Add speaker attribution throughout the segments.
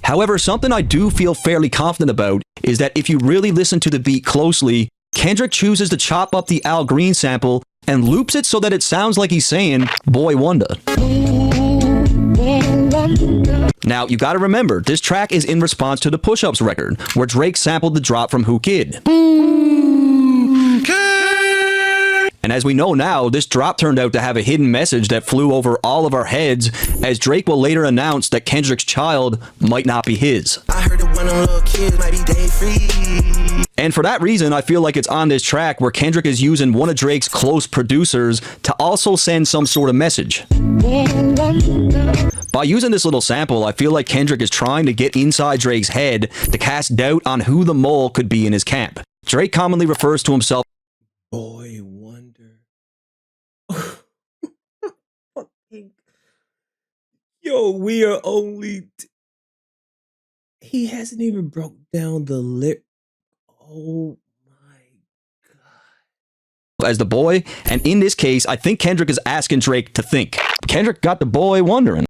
Speaker 1: However, something I do feel fairly confident about is that if you really listen to the beat closely, Kendrick chooses to chop up the Al Green sample and loops it so that it sounds like he's saying, "Boy Wonder." Now, you gotta remember, this track is in response to the Push Ups record, where Drake sampled the drop from Who Kid. And as we know now, this drop turned out to have a hidden message that flew over all of our heads, as Drake will later announce that Kendrick's child might not be his.
Speaker 2: I heard that one of them little kids might be day free.
Speaker 1: And for that reason, I feel like it's on this track where Kendrick is using one of Drake's close producers to also send some sort of message. By using this little sample, I feel like Kendrick is trying to get inside Drake's head to cast doubt on who the mole could be in his camp. Drake commonly refers to himself,
Speaker 3: Boy Wonder. Fucking. Yo, we are only. He hasn't even broke down the lip. Oh my God.
Speaker 1: as the boy, and in this case, I think Kendrick is asking Drake to think. Kendrick got the boy wondering.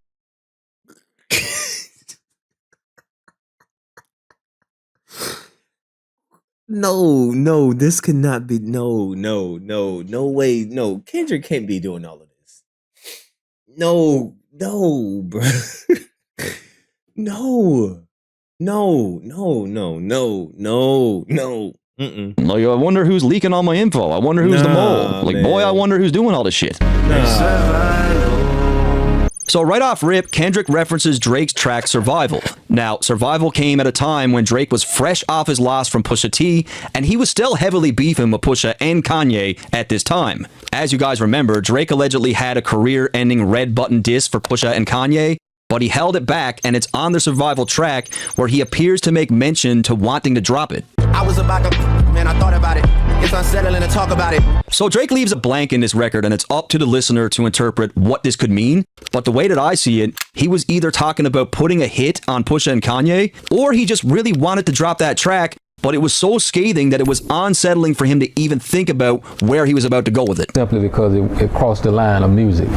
Speaker 3: No, this could not be. No way. No, Kendrick can't be doing all of this. No, bro. No.
Speaker 1: Like, I wonder who's leaking all my info. I wonder who's the mole. Like, man. Boy, I wonder who's doing all this shit. So right off rip, Kendrick references Drake's track Survival. Now, Survival came at a time when Drake was fresh off his loss from Pusha T, and he was still heavily beefing with Pusha and Kanye at this time. As you guys remember, Drake allegedly had a career-ending red button diss for Pusha and Kanye, but he held it back, and it's on the Survival track where he appears to make mention to wanting to drop it.
Speaker 2: I was about to, man, I thought about it. It's unsettling to talk about it.
Speaker 1: So Drake leaves a blank in this record, and it's up to the listener to interpret what this could mean. But the way that I see it, he was either talking about putting a hit on Pusha and Kanye, or he just really wanted to drop that track, but it was so scathing that it was unsettling for him to even think about where he was about to go with it.
Speaker 4: Simply because it crossed the line of music.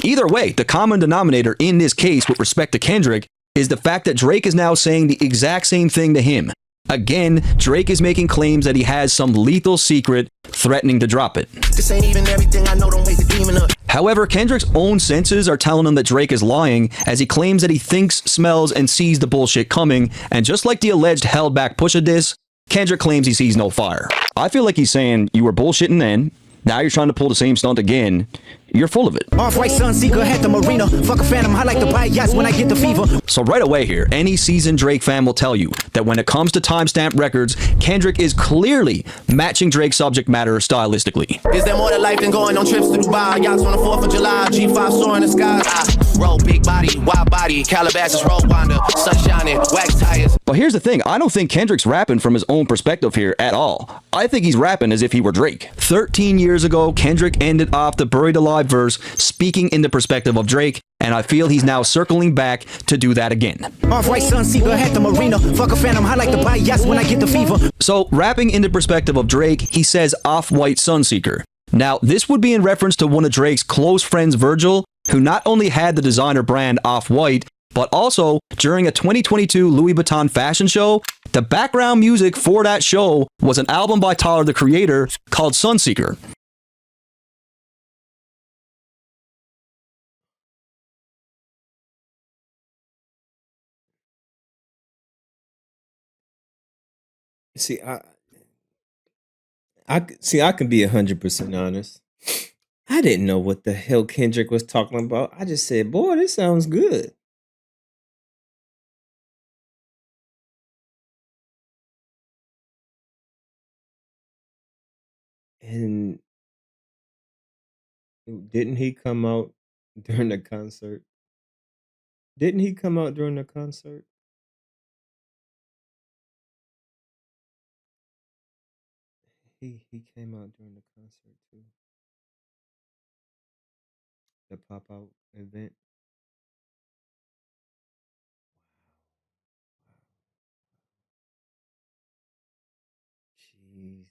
Speaker 1: Either way, the common denominator in this case with respect to Kendrick is the fact that Drake is now saying the exact same thing to him. Again, Drake is making claims that he has some lethal secret, threatening to drop it.
Speaker 2: This ain't even everything I know, don't wake the demon up.
Speaker 1: However, Kendrick's own senses are telling him that Drake is lying, as he claims that he thinks, smells, and sees the bullshit coming, and just like the alleged held back Pusha diss, Kendrick claims he sees no fire. I feel like he's saying, you were bullshitting then, now you're trying to pull the same stunt again. You're full of it.
Speaker 2: Off-white Sunseeker at the marina. Fuck a phantom, I like to buy yachts when I get the fever.
Speaker 1: So right away here, any seasoned Drake fan will tell you that when it comes to timestamp records, Kendrick is clearly matching Drake's subject matter stylistically.
Speaker 2: Is there more to life than going on trips to Dubai? Yachts on the 4th of July, G5 soaring the skies. I roll big body, wild body, Calabasas, road wander, sun shining, wax tires.
Speaker 1: But here's the thing, I don't think Kendrick's rapping from his own perspective here at all. I think he's rapping as if he were Drake. 13 years ago, Kendrick ended off the Buried Alive verse speaking in the perspective of Drake, and I feel he's now circling back to do that again.
Speaker 2: Off-white Sunseeker at the marina. Fuck a phantom, I like to buy yachts when I get the fever.
Speaker 1: So, rapping in the perspective of Drake, he says Off-White Sunseeker. Now, this would be in reference to one of Drake's close friends, Virgil, who not only had the designer brand Off-White, but also, during a 2022 Louis Vuitton fashion show, the background music for that show was an album by Tyler, the Creator, called Sunseeker.
Speaker 3: See, I can be 100% honest. I didn't know what the hell Kendrick was talking about. I just said, boy, this sounds good. And didn't he come out during the concert? Didn't he come out during the concert? He came out during the concert too. The pop-out event. Jesus.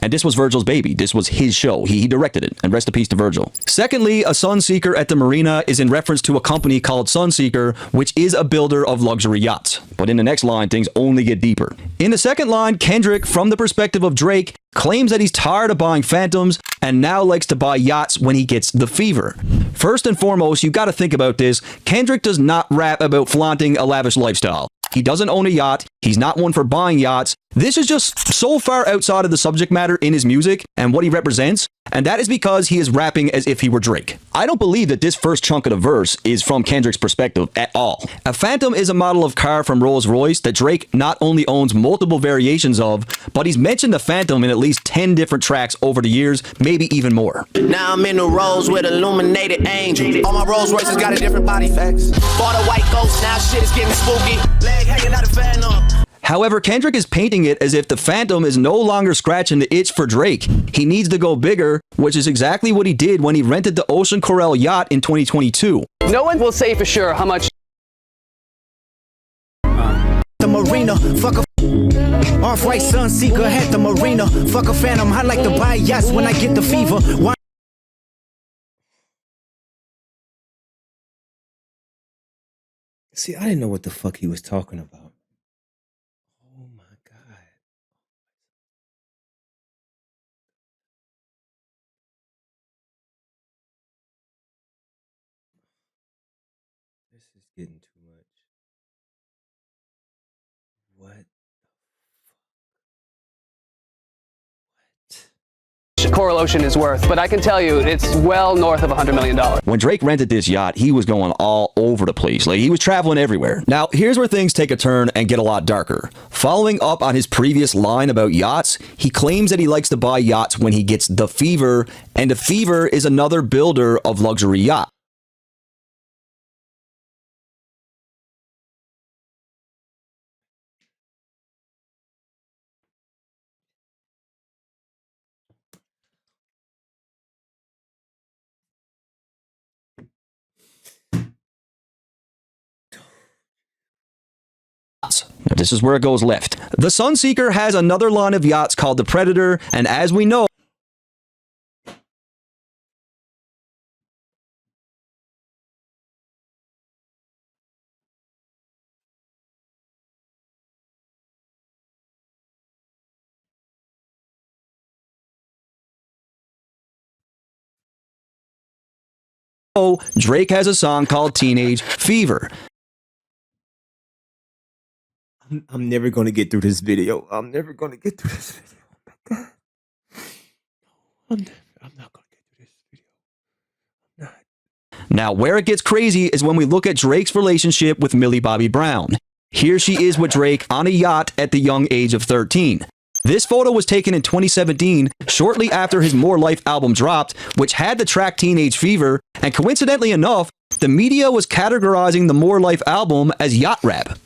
Speaker 1: And this was Virgil's baby. This was his show. He directed it. And rest in peace to Virgil. Secondly, a Sunseeker at the marina is in reference to a company called Sunseeker, which is a builder of luxury yachts. But in the next line, things only get deeper. In the second line, Kendrick, from the perspective of Drake, claims that he's tired of buying Phantoms and now likes to buy yachts when he gets the fever. First and foremost, you got to think about this. Kendrick does not rap about flaunting a lavish lifestyle. He doesn't own a yacht. He's not one for buying yachts. This is just so far outside of the subject matter in his music and what he represents, and that is because he is rapping as if he were Drake. I don't believe that this first chunk of the verse is from Kendrick's perspective at all. A Phantom is a model of car from Rolls-Royce that Drake not only owns multiple variations of, but he's mentioned the Phantom in at least 10 different tracks over the years, maybe even more.
Speaker 2: Now I'm in the Rolls with illuminated angel. All my Rolls Royces got a different body facts. Bought a white ghost, now shit is getting spooky. Leg hanging out of Phantom.
Speaker 1: However, Kendrick is painting it as if the Phantom is no longer scratching the itch for Drake. He needs to go bigger, which is exactly what he did when he rented the Ocean Corel yacht in 2022.
Speaker 5: No one will say for sure how much
Speaker 6: the marina, fuck a off-white Sunseeker at the marina, fuck a Phantom. I like to buy yachts when I get the fever. Why?
Speaker 3: See, I didn't know what the fuck he was talking about. Oh my god. This is getting too much. What?
Speaker 5: Coral Ocean is worth, but I can tell you it's well north of $100 million.
Speaker 1: When Drake rented this yacht, he was going all over the place. Like, he was traveling everywhere. Now, here's where things take a turn and get a lot darker. Following up on his previous line about yachts, he claims that he likes to buy yachts when he gets the fever, and the fever is another builder of luxury yachts. Now, this is where it goes left. The Sunseeker has another line of yachts called the Predator, and as we know, Drake has a song called Teenage Fever.
Speaker 3: I'm never gonna get through this video. I'm never gonna get through this video. Oh my god. I'm not gonna get through this video. I'm not.
Speaker 1: Now, where it gets crazy is when we look at Drake's relationship with Millie Bobby Brown. Here she is with Drake on a yacht at the young age of 13. This photo was taken in 2017, shortly after his More Life album dropped, which had the track Teenage Fever, and coincidentally enough, the media was categorizing the More Life album as yacht rap.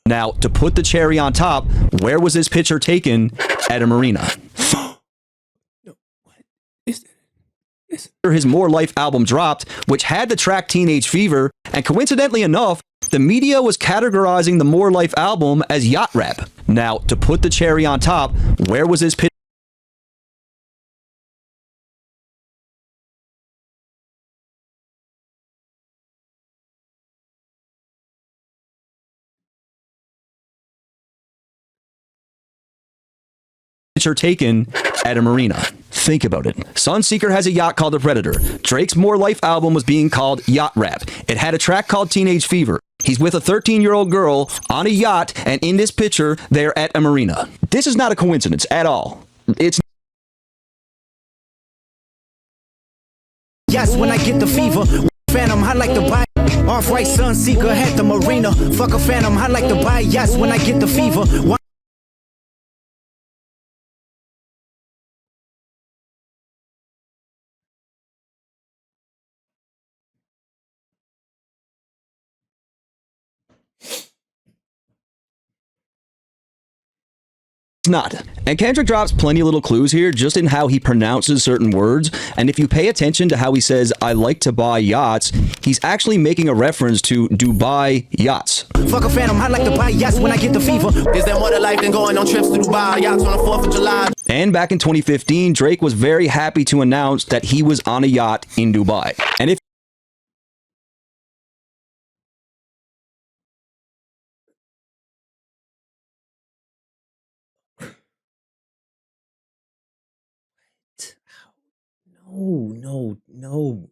Speaker 1: Now, to put the cherry on top, where was this picture taken? At a marina.
Speaker 3: No, what is this?
Speaker 1: His More Life album dropped, which had the track Teenage Fever, and coincidentally enough, the media was categorizing the More Life album as yacht rap. Now, to put the cherry on top, where was this picture? Taken at a marina. Think about it. Sunseeker has a yacht called the Predator. Drake's More Life album was being called yacht rap. It had a track called Teenage Fever. He's with a 13-year-old girl on a yacht, and in this picture, they're at a marina. This is not a coincidence at all. It's
Speaker 6: Yes, when I get the fever. Phantom, I like to buy off-white Sunseeker at the marina. Fuck a Phantom, I like to buy yachts when I get the fever. Why?
Speaker 1: not. And Kendrick drops plenty of little clues here just in how he pronounces certain words. And if you pay attention to how he says, I like to buy yachts, he's actually making a reference to Dubai yachts.
Speaker 6: Fuck a phantom, I like to buy yachts when I get the fever.
Speaker 2: Is there more to life than going on trips to Dubai? Yachts on the 4th of July.
Speaker 1: And back in 2015, Drake was very happy to announce that he was on a yacht in Dubai. And if
Speaker 3: No.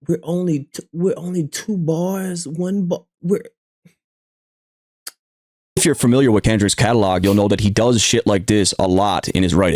Speaker 3: We're only two bars, one bar.
Speaker 1: you're familiar with Kendrick's catalog, you'll know that he does shit like this a lot in his writing.